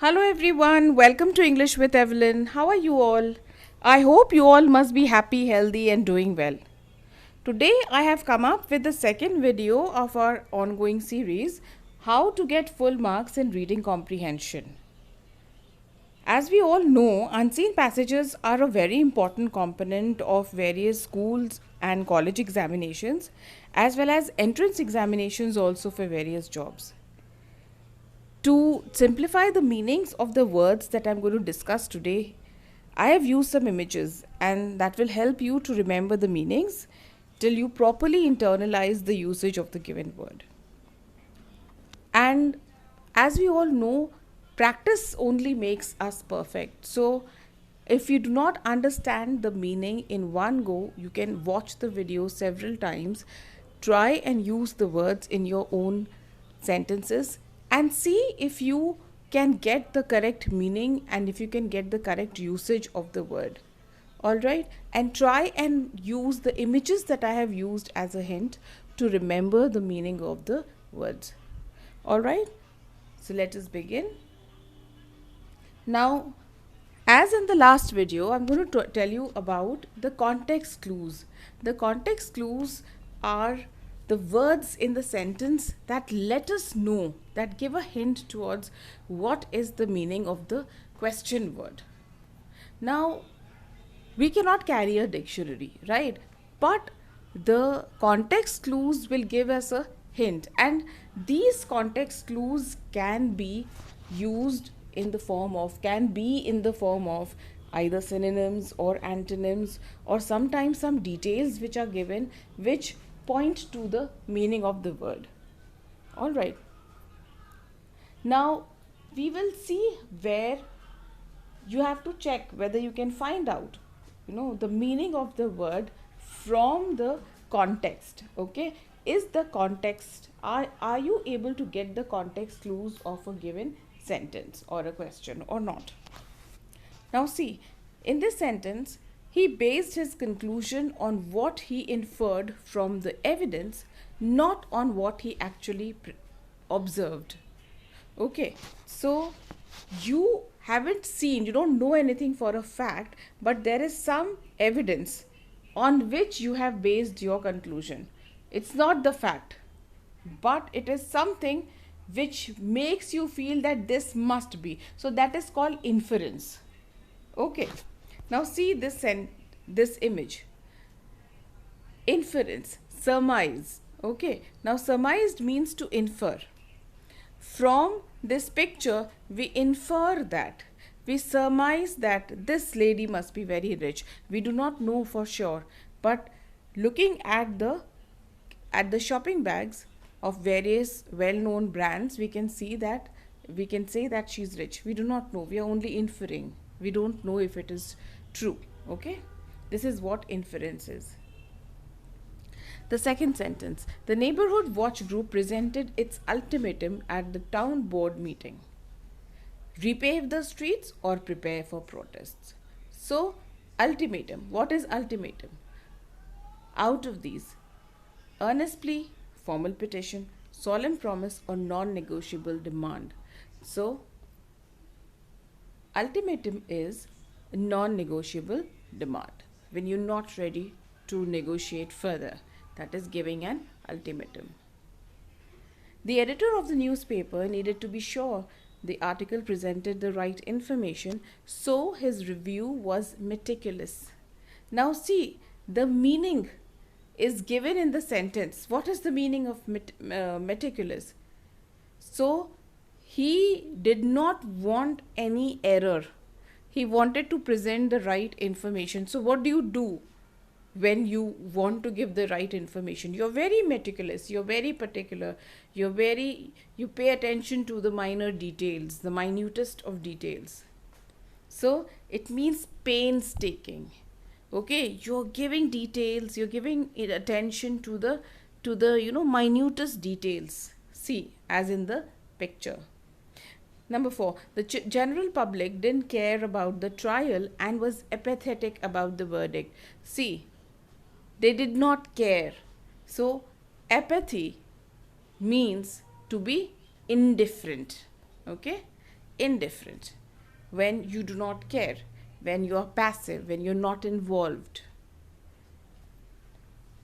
Hello everyone, welcome to English with Evelyn. How are you all? I hope you all must be happy, healthy, and doing well. Today I have come up with the second video of our ongoing series, How to Get Full Marks in Reading Comprehension. As we all know, unseen passages are a very important component of various schools and college examinations, as well as entrance examinations also for various jobs. To simplify the meanings of the words that I'm going to discuss today, I have used some images and that will help you to remember the meanings till you properly internalize the usage of the given word. And as we all know, practice only makes us perfect. So, if you do not understand the meaning in one go, you can watch the video several times, try and use the words in your own sentences, and see if you can get the correct meaning and if you can get the correct usage of the word. All right, and try and use the images that I have used as a hint to remember the meaning of the words. All right, so let us begin. Now, as in the last video, I'm going to tell you about the context clues. The context clues are the words in the sentence that let us know, that give a hint towards what is the meaning of the question word. Now, we cannot carry a dictionary, right? But the context clues will give us a hint, and these context clues can be used in the form of, either synonyms or antonyms, or sometimes some details which are given which point to the meaning of the word. All right, now we will see where you have to check whether you can find out the meaning of the word from the context. Okay, is the context, are you able to get the context clues of a given sentence or a question or not? Now see, in this sentence, he based his conclusion on what he inferred from the evidence, not on what he actually observed. Okay, so you haven't seen, you don't know anything for a fact, but there is some evidence on which you have based your conclusion. It's not the fact, but it is something which makes you feel that this must be. So that is called inference. Okay, now see this image. Inference, surmise. Okay, now surmised means to infer. From this picture, we infer that, we surmise that this lady must be very rich. We do not know for sure, but looking at the shopping bags of various well-known brands, we can say that she's rich. We do not know. We are only inferring. We don't know if it is true. Okay, this is what inference is. The second sentence, the neighborhood watch group presented its ultimatum at the town board meeting. Repave the streets or prepare for protests. So, ultimatum. What is ultimatum? Out of these, earnest plea, formal petition, solemn promise, or non-negotiable demand. So, ultimatum is non-negotiable demand. When you're not ready to negotiate further, that is giving an ultimatum. The editor of the newspaper needed to be sure the article presented the right information, so his review was meticulous. Now see, the meaning is given in the sentence. What is the meaning of meticulous? So he did not want any error. He wanted to present the right information. So what do when you want to give the right information? You're very meticulous, you're very particular, you pay attention to the minor details, the minutest of details. So it means painstaking. Okay, you're giving details, you're giving attention to the minutest details. See, as in the picture. Number 4, the general public didn't care about the trial and was apathetic about the verdict. See, they did not care. So, apathy means to be indifferent. Okay? indifferent, when you do not care, when you are passive, when you're not involved.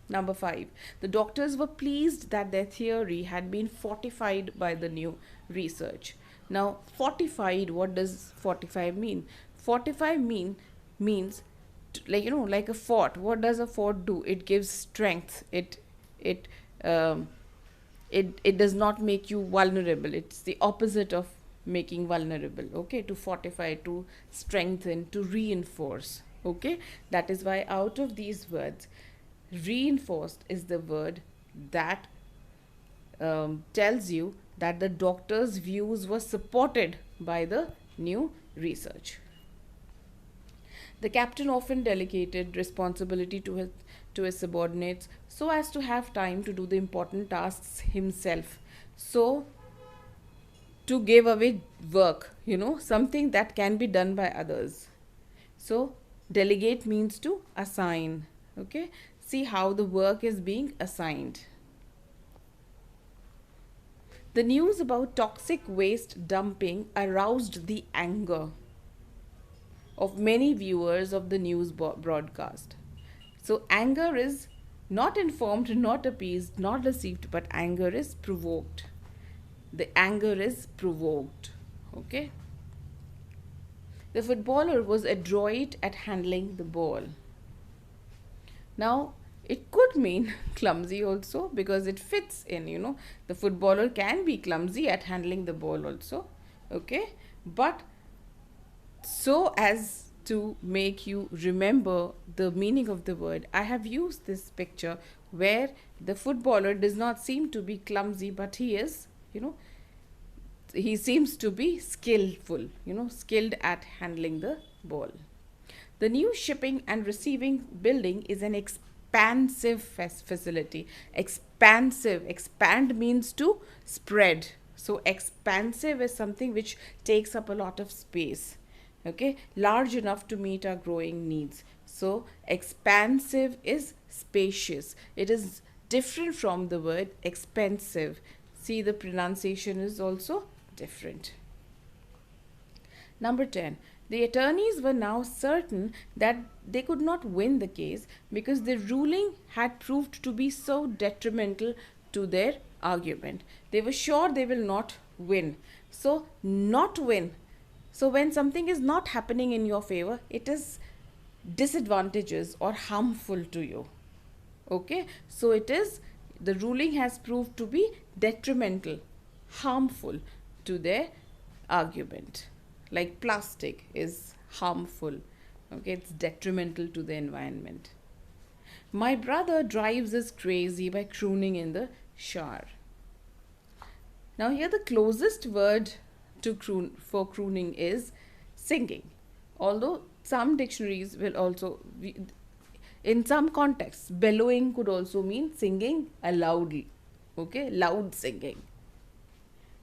Number 5, the doctors were pleased that their theory had been fortified by the new research. Now, fortified, what does fortify mean? Fortify means like a fort. What does a fort do? It gives strength. It um, it does not make you vulnerable. It's the opposite of making vulnerable. Okay, to fortify, to strengthen, to reinforce. Okay, that is why out of these words, reinforced is the word that tells you that the doctor's views were supported by the new research. The captain often delegated responsibility to his subordinates so as to have time to do the important tasks himself. So, to give away work, something that can be done by others. So, delegate means to assign. Okay, see how the work is being assigned. The news about toxic waste dumping aroused the anger of many viewers of the news broadcast. So, anger is not informed, not appeased, not received, but anger is provoked. The anger is provoked. Okay. The footballer was adroit at handling the ball. Now, it could mean clumsy also, because it fits in, the footballer can be clumsy at handling the ball also. Okay. But so as to make you remember the meaning of the word, I have used this picture where the footballer does not seem to be clumsy, but he is, he seems to be skillful, skilled at handling the ball. The new shipping and receiving building is an expansive facility. Expansive, expand means to spread. So expansive is something which takes up a lot of space. Okay, large enough to meet our growing needs. So expansive is spacious. It is different from the word expensive. See, the pronunciation is also different. Number 10. The attorneys were now certain that they could not win the case because the ruling had proved to be so detrimental to their argument. They were sure they will not win. So, not win. So, when something is not happening in your favor, it is disadvantageous or harmful to you. Okay, so the ruling has proved to be detrimental, harmful to their argument. Like plastic is harmful. Okay, it's detrimental to the environment. My brother drives us crazy by crooning in the shower. Now here the closest word to crooning is singing. Although some dictionaries will also, in some contexts, bellowing could also mean singing loudly. Okay, loud singing.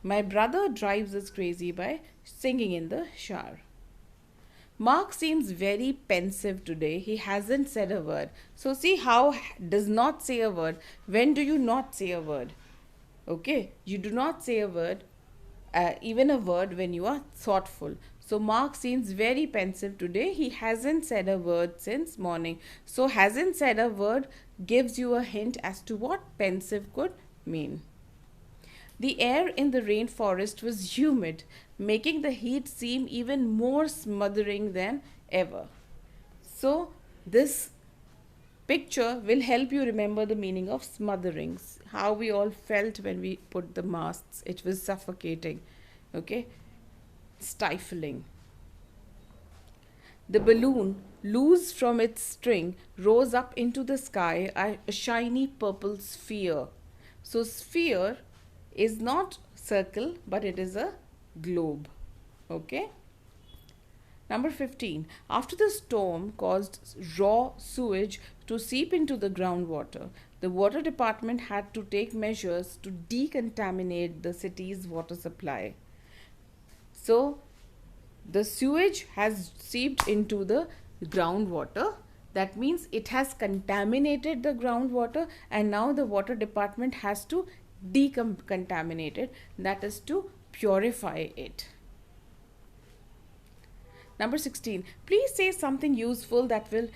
My brother drives us crazy by singing in the shower. Mark seems very pensive today. He hasn't said a word. So see how does not say a word. When do you not say a word? Okay, you do not say a word, even a word when you are thoughtful. So Mark seems very pensive today. He hasn't said a word since morning. So hasn't said a word gives you a hint as to what pensive could mean. The air in the rainforest was humid, making the heat seem even more smothering than ever. So this picture will help you remember the meaning of smotherings, how we all felt when we put the masks. It was suffocating, okay, stifling. The balloon, loose from its string, rose up into the sky, a shiny purple sphere. So sphere is not circle, but it is a globe. Okay. Number 15. After the storm caused raw sewage to seep into the groundwater, the water department had to take measures to decontaminate the city's water supply. So the sewage has seeped into the groundwater. That means it has contaminated the groundwater, and now the water department has to decontaminate it, that is to purify it. Number 16. Please say something useful that will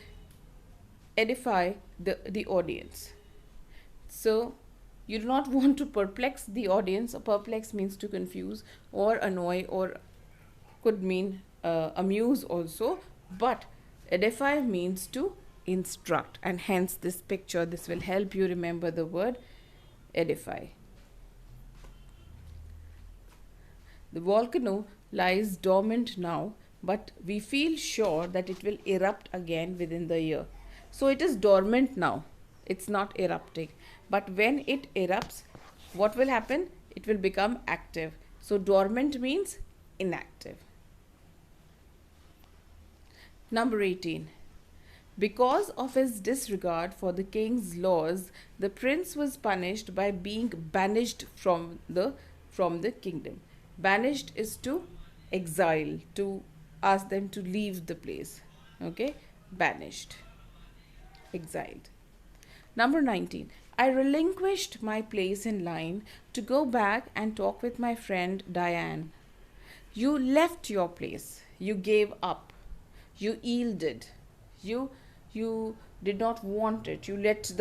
edify the audience. So, you do not want to perplex the audience. Perplex means to confuse or annoy, or could mean amuse also. But edify means to instruct, and hence this picture, this will help you remember the word edify. The volcano lies dormant now, but we feel sure that it will erupt again within the year. So it is dormant now, it's not erupting. But when it erupts, what will happen? It will become active. So dormant means inactive. Number 18. Because of his disregard for the king's laws, the prince was punished by being banished from the kingdom. Banished is to exile, to ask them to leave the place. Okay, banished, exiled. Number 19. I relinquished my place in line to go back and talk with my friend Diane. You left your place. You gave up. You yielded. You did not want it. You let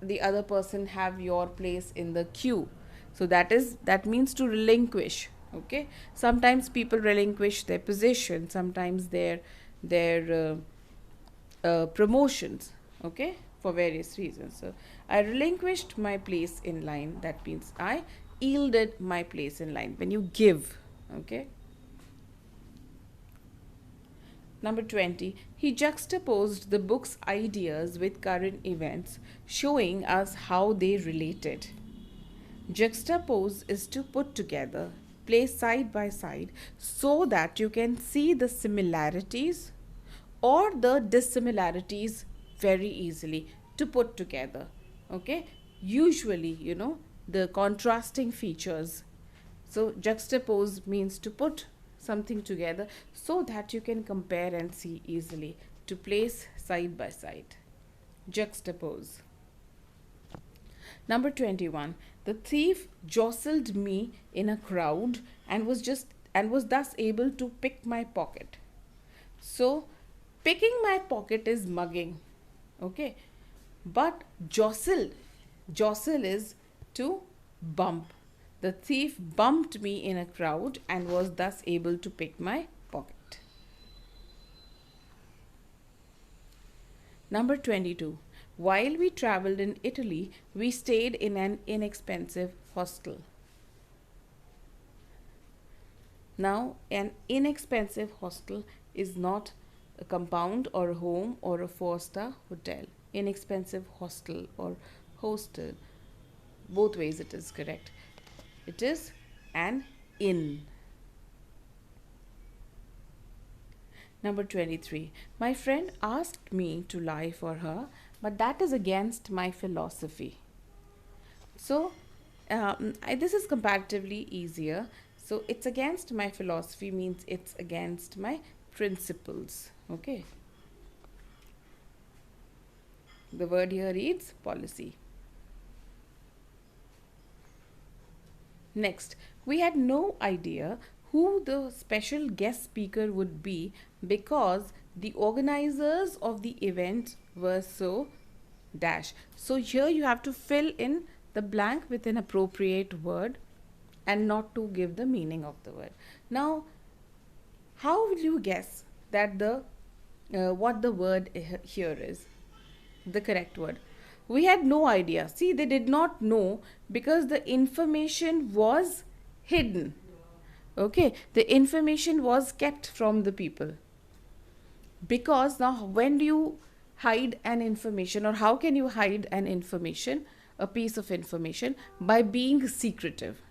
the other person have your place in the queue. So that means to relinquish. Okay. Sometimes people relinquish their position. Sometimes their promotions. Okay, for various reasons. So I relinquished my place in line. That means I yielded my place in line. When you give. Okay. Number 20. He juxtaposed the book's ideas with current events, showing us how they related. Juxtapose is to put together, place side by side, so that you can see the similarities or the dissimilarities very easily, to put together. Okay, usually the contrasting features. So juxtapose means to put something together so that you can compare and see easily, to place side by side. Juxtapose. Number 21. The thief jostled me in a crowd and was thus able to pick my pocket. So picking my pocket is mugging. Okay, but jostle is to bump. The thief bumped me in a crowd and was thus able to pick my pocket. Number 22. While we traveled in Italy, we stayed in an inexpensive hostel. Now, an inexpensive hostel is not a compound or a home or a 4-star hotel. Inexpensive hostel or hostel, both ways it is correct. It is an inn. Number 23. My friend asked me to lie for her, but that is against my philosophy. So, this is comparatively easier. So, it's against my philosophy means it's against my principles. Okay. The word here reads policy. Next, we had no idea who the special guest speaker would be because the organizers of the event were so dash. So here you have to fill in the blank with an appropriate word and not to give the meaning of the word. Now, how will you guess that what the word here is? The correct word. We had no idea. See, they did not know because the information was hidden. Okay, the information was kept from the people. Because now when do you hide an information, or how can you hide an information, a piece of information? By being secretive.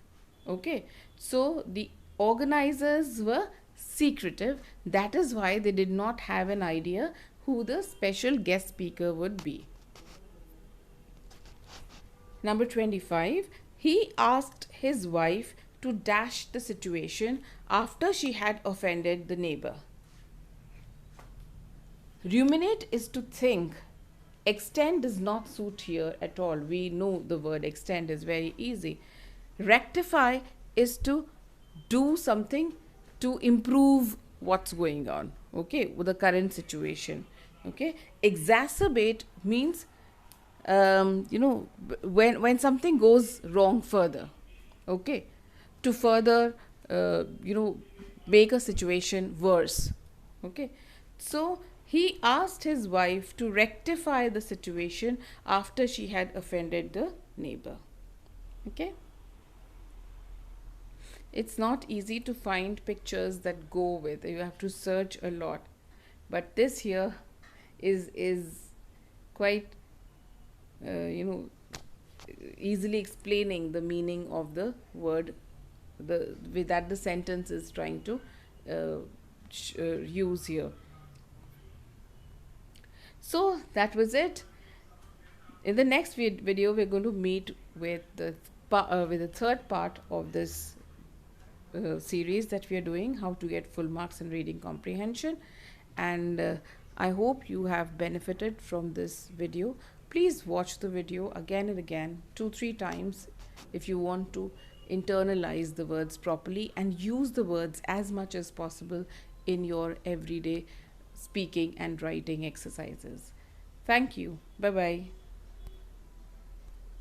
Okay, so the organizers were secretive. That is why they did not have an idea who the special guest speaker would be. Number 25. He asked his wife to dash the situation after she had offended the neighbor. Ruminate is to think. Extend does not suit here at all. We know the word extend is very easy. Rectify is to do something to improve what's going on. okay, with the current situation. Okay, exacerbate means when something goes wrong further, okay, to further make a situation worse. Okay, so he asked his wife to rectify the situation after she had offended the neighbor. Okay, it's not easy to find pictures that go with, you have to search a lot, but this here is quite you know easily explaining the meaning of the word, the with that the sentence is trying to use here. So that was it. In the next video we're going to meet with with the third part of this series that we are doing, how to get full marks in reading comprehension. And I hope you have benefited from this video. Please watch the video again and again, 2-3 times, if you want to internalize the words properly and use the words as much as possible in your everyday speaking and writing exercises. Thank you. Bye bye.